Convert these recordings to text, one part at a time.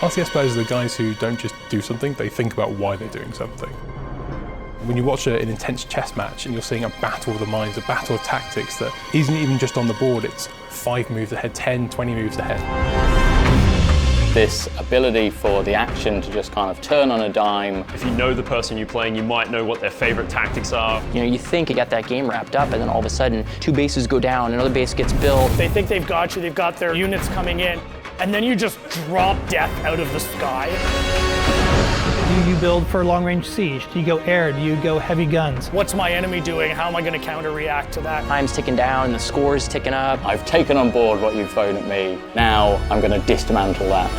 RTS players are the guys who don't just do something, they think about why they're doing something. When you watch an intense chess match and you're seeing a battle of the minds, a battle of tactics that isn't even just on the board, it's 5 moves ahead, 10, 20 moves ahead. This ability for the action to just kind of turn on a dime. If you know the person you're playing, you might know what their favorite tactics are. You know, you think you got that game wrapped up, and then all of a sudden, 2 bases go down, another base gets built. They think they've got you, they've got their units coming in, and then you just drop death out of the sky. Do you build for long-range siege? Do you go air? Do you go heavy guns? What's my enemy doing? How am I going to counter-react to that? Time's ticking down, the score's ticking up. I've taken on board what you've thrown at me. Now I'm going to dismantle that.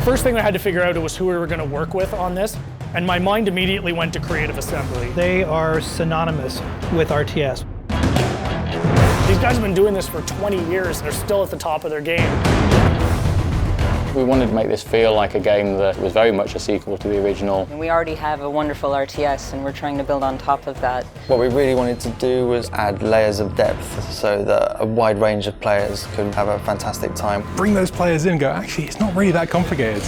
First thing I had to figure out was who we were going to work with on this, and my mind immediately went to creative assembly. They are synonymous with RTS. These guys have been doing this for 20 years. They're still at the top of their game. We wanted to make this feel like a game that was very much a sequel to the original. We already have a wonderful RTS, and we're trying to build on top of that. What we really wanted to do was add layers of depth so that a wide range of players could have a fantastic time. Bring those players in and go, actually, it's not really that complicated.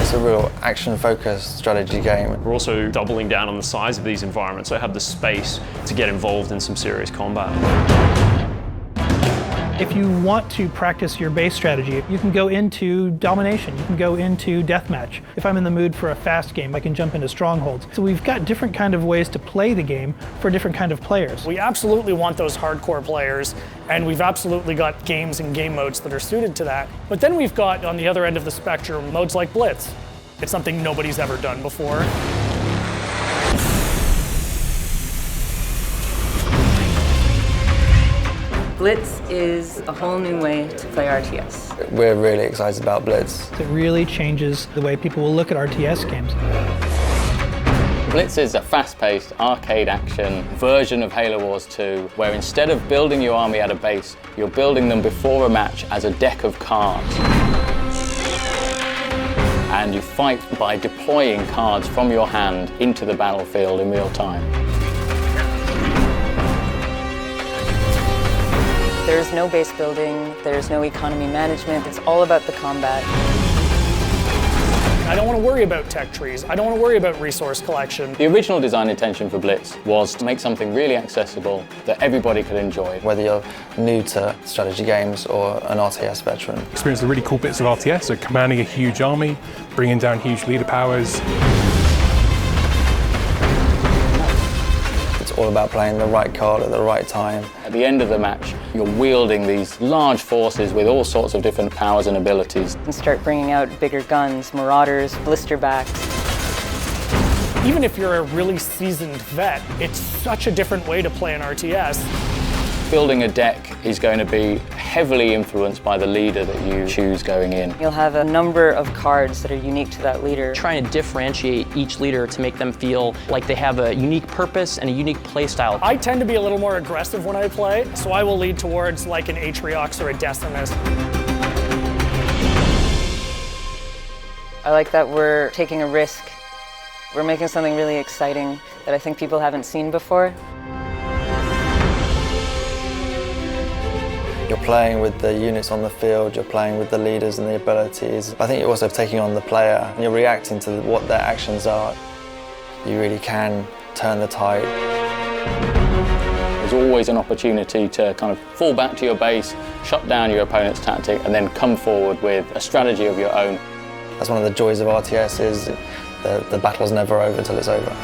It's a real action-focused strategy game. We're also doubling down on the size of these environments, so have the space to get involved in some serious combat. If you want to practice your base strategy, you can go into domination, you can go into deathmatch. If I'm in the mood for a fast game, I can jump into strongholds. So we've got different kind of ways to play the game for different kind of players. We absolutely want those hardcore players, and we've absolutely got games and game modes that are suited to that. But then we've got, on the other end of the spectrum, modes like Blitz. It's something nobody's ever done before. Blitz is a whole new way to play RTS. We're really excited about Blitz. It really changes the way people will look at RTS games. Blitz is a fast-paced arcade action version of Halo Wars 2, where instead of building your army at a base, you're building them before a match as a deck of cards. And you fight by deploying cards from your hand into the battlefield in real time. There's no base building, there's no economy management, it's all about the combat. I don't want to worry about tech trees. I don't want to worry about resource collection. The original design intention for Blitz was to make something really accessible that everybody could enjoy. Whether you're new to strategy games or an RTS veteran. Experience the really cool bits of RTS, so commanding a huge army, bringing down huge leader powers. It's all about playing the right card at the right time. At the end of the match, you're wielding these large forces with all sorts of different powers and abilities. And start bringing out bigger guns, marauders, blisterbacks. Even if you're a really seasoned vet, it's such a different way to play an RTS. Building a deck is going to be heavily influenced by the leader that you choose going in. You'll have a number of cards that are unique to that leader. Trying to differentiate each leader to make them feel like they have a unique purpose and a unique play style. I tend to be a little more aggressive when I play, so I will lead towards like an Atriox or a Decimus. I like that we're taking a risk. We're making something really exciting that I think people haven't seen before. You're playing with the units on the field, you're playing with the leaders and the abilities. I think you're also taking on the player, and you're reacting to what their actions are. You really can turn the tide. There's always an opportunity to kind of fall back to your base, shut down your opponent's tactic, and then come forward with a strategy of your own. That's one of the joys of RTS is the battle's never over till it's over.